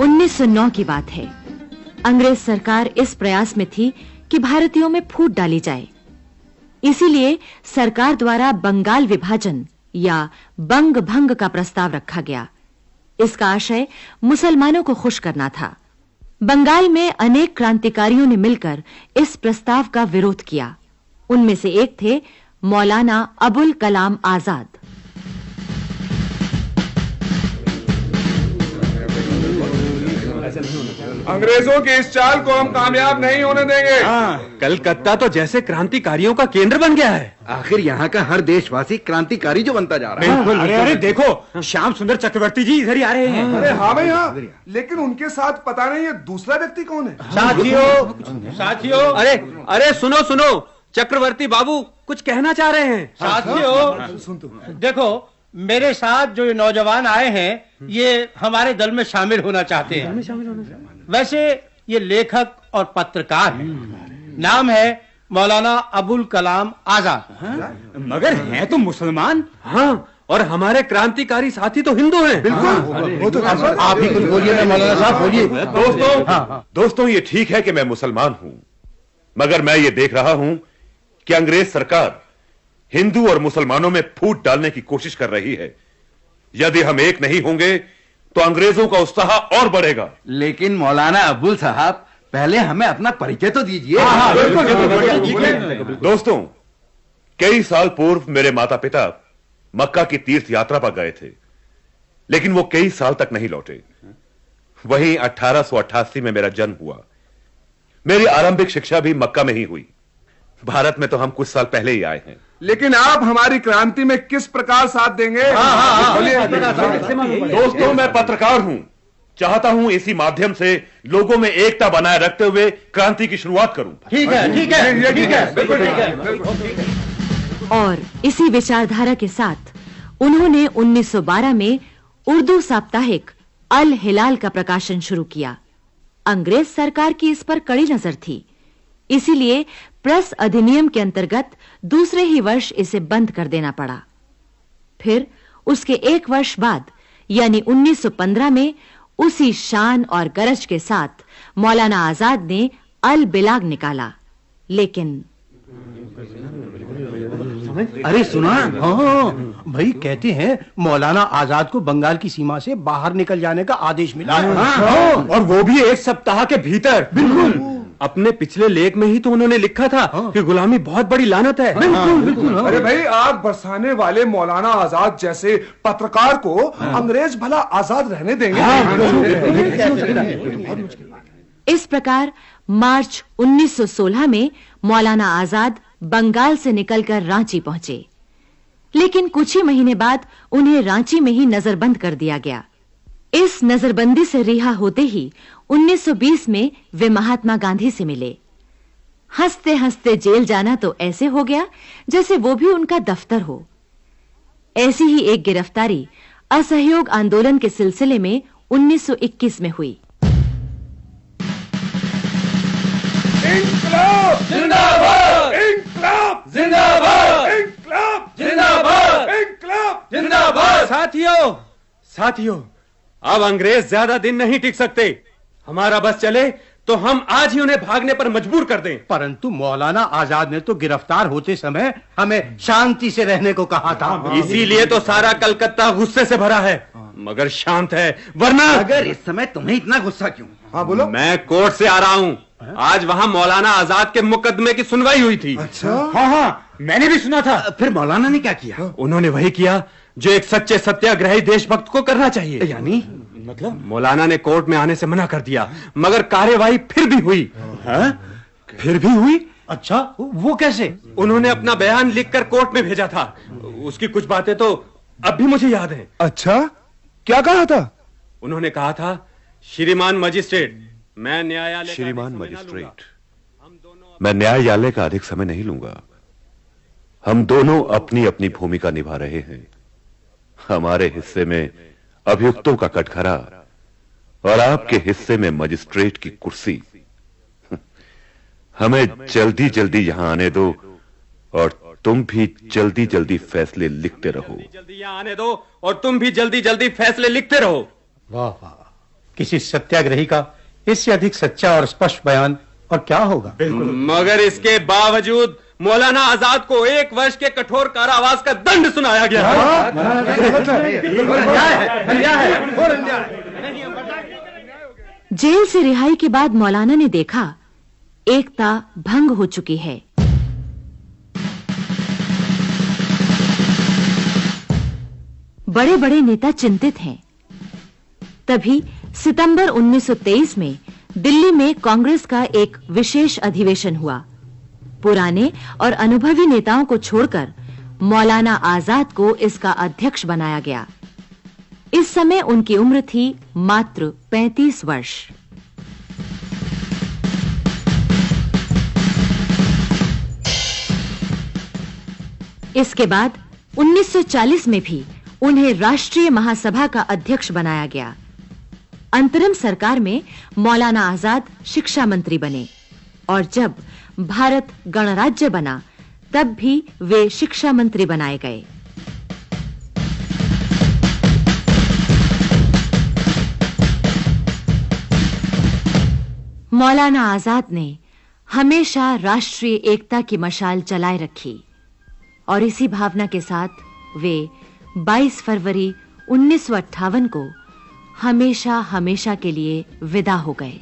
1909 की बात है। अंग्रेज सरकार इस प्रयास में थी कि भारतीयों में फूट डाली जाए। इसीलिए सरकार द्वारा बंगाल विभाजन या बंग भंग का प्रस्ताव रखा गया। इसका आशय मुसलमानों को खुश करना था। बंगाल में अनेक क्रांतिकारियों ने मिलकर इस प्रस्ताव का विरोध किया। उनमें से एक थे मौलाना अबुल कलाम आजाद। अंग्रेजों की इस चाल को हम कामयाब नहीं होने देंगे। कलकत्ता तो जैसे क्रांतिकारियों का केंद्र बन गया है। आखिर यहाँ का हर देशवासी क्रांतिकारी जो बनता जा रहा है। अरे देखो, श्याम सुंदर चक्रवर्ती जी इधर ही आ रहे हैं। अरे हाँ भाई हाँ, लेकिन उनके साथ पता नहीं ये दूसरा व्यक्ति कौन है। साथियों, अरे सुनो, चक्रवर्ती बाबू कुछ कहना चाह रहे हैं। साथियों, सुन तू। देखो, मेरे साथ जो ये नौजवान आए हैं ये हमारे दल में शामिल होना चाहते हैं। वैसे ये लेखक और पत्रकार हैं। नाम है मौलाना अबुल कलाम आजाद। मगर हैं तो मुसलमान। हाँ, और हमारे क्रांतिकारी साथी तो हिंदू हैं। बिल्कुल, वो तो आप ही कुछ बोलिए ना मौलाना साहब, बोलिए। दोस्तों ये ठीक है कि मैं मुसलमान हूं, मगर मैं ये देख रहा हूं कि अंग्रेज सरकार हिंदू और मुसलमानों में फूट डालने की कोशिश कर रही है। यदि हम एक नहीं होंगे तो अंग्रेजों का उत्साह और बढ़ेगा। लेकिन मौलाना अबुल साहब, पहले हमें अपना परिचय तो दीजिए। दोस्तों, कई साल पूर्व मेरे माता पिता मक्का की तीर्थ यात्रा पर गए थे, लेकिन वो कई साल तक नहीं लौटे। वहीं 1888 में मेरा जन्म हुआ। मेरी आरंभिक शिक्षा भी मक्का में ही हुई। भारत में तो हम कुछ साल पहले ही आए हैं। लेकिन आप हमारी क्रांति में किस प्रकार साथ देंगे? दोस्तों, मैं पत्रकार हूं। चाहता हूं इसी माध्यम से लोगों में एकता बनाए रखते हुए क्रांति की शुरुआत करूं। ठीक है, बिल्कुल ठीक है। और इसी विचारधारा के साथ उन्होंने 1912 में उर्दू साप्ताहिक अल हिलाल का प्रकाशन शुरू किया। अंग्रेज सरकार की इस पर कड़ी नजर थी, इसीलिए प्रेस अधिनियम के अंतर्गत दूसरे ही वर्ष इसे बंद कर देना पड़ा। फिर उसके एक वर्ष बाद यानी 1915 में उसी शान और गरज के साथ मौलाना आजाद ने अल बिलाग निकाला। लेकिन अरे सुना? हाँ भाई, कहते हैं मौलाना आजाद को बंगाल की सीमा से बाहर निकल जाने का आदेश मिला। और वो भी एक सप्ताह के भीतर। बिल्कुल। अपने पिछले लेख में ही तो उन्होंने लिखा था कि गुलामी बहुत बड़ी लानत है। बिल्कुल। अरे भाई, आग बरसाने वाले मौलाना आजाद जैसे पत्रकार को अंग्रेज भला आजाद रहने देंगे? इस प्रकार मार्च 1916 में मौलाना आजाद बंगाल से निकलकर रांची पहुंचे। लेकिन कुछ ही महीने बाद उन्हें रांची में ही नजरबंद कर दिया गया। इस नजरबंदी से रिहा होते ही 1920 में वे महात्मा गांधी से मिले। हंसते हंसते जेल जाना तो ऐसे हो गया जैसे वो भी उनका दफ्तर हो। ऐसी ही एक गिरफ्तारी असहयोग आंदोलन के सिलसिले में 1921 में हुई। इंकलाब जिंदाबाद! इंकलाब जिंदाबाद! इंकलाब जिंदाबाद! इंकलाब जिंदाबाद! साथियों, अब अंग्रेज ज्यादा दिन नहीं टिक सकते। हमारा बस चले तो हम आज ही उन्हें भागने पर मजबूर कर दें। परंतु मौलाना आजाद ने तो गिरफ्तार होते समय हमें शांति से रहने को कहा था। इसीलिए तो सारा कलकत्ता गुस्से से भरा है, मगर शांत है। वरना अगर इस समय तुम्हें इतना गुस्सा क्यों? हाँ बोलो। मैं कोर्ट से आ रहा हूँ। आज वहाँ मौलाना आजाद के मुकदमे की सुनवाई हुई थी। अच्छा? हाँ, मैंने भी सुना था। फिर मौलाना ने क्या किया? उन्होंने वही किया जो एक सच्चे सत्याग्रही देशभक्त को करना चाहिए। यानी मतलब मौलाना ने कोर्ट में आने से मना कर दिया, मगर कार्यवाही फिर भी हुई। फिर भी हुई? अच्छा, वो कैसे? उन्होंने अपना बयान लिखकर कोर्ट में भेजा था। उसकी कुछ बातें तो अब भी मुझे याद हैं। अच्छा, क्या कहा था? उन्होंने कहा था, श्रीमान मजिस्ट्रेट, मैं न्यायालय श्रीमान मजिस्ट्रेट, मैं न्यायालय का अधिक समय नहीं लूंगा। हम दोनों अपनी अपनी भूमिका निभा रहे हैं। हमारे हिस्से में अभियुक्तों का कटघरा और आपके हिस्से में मजिस्ट्रेट की कुर्सी। हमें जल्दी जल्दी यहां आने दो और तुम भी जल्दी जल्दी फैसले लिखते रहो। जल्दी यहां आने दो और तुम भी जल्दी जल्दी फैसले लिखते रहो। वाह वाह, किसी सत्याग्रही का इससे अधिक सच्चा और स्पष्ट बयान और क्या होगा। मगर इसके बावजूद मौलाना आजाद को 1 वर्ष के कठोर कारावास का दंड सुनाया गया। जेल से रिहाई के बाद मौलाना ने देखा एकता भंग हो चुकी है। बड़े-बड़े नेता चिंतित हैं। तभी सितंबर 1923 में दिल्ली में कांग्रेस का एक विशेष अधिवेशन हुआ। पुराने और अनुभवी नेताओं को छोड़कर मौलाना आजाद को इसका अध्यक्ष बनाया गया। इस समय उनकी उम्र थी मात्र 35 वर्ष। इसके बाद 1940 में भी उन्हें राष्ट्रीय महासभा का अध्यक्ष बनाया गया। अंतरिम सरकार में मौलाना आजाद शिक्षा मंत्री बने और जब भारत गणराज्य बना तब भी वे शिक्षा मंत्री बनाए गए। मौलाना आजाद ने हमेशा राष्ट्रीय एकता की मशाल जलाए रखी और इसी भावना के साथ वे 22 फरवरी 1958 को हमेशा के लिए विदा हो गए।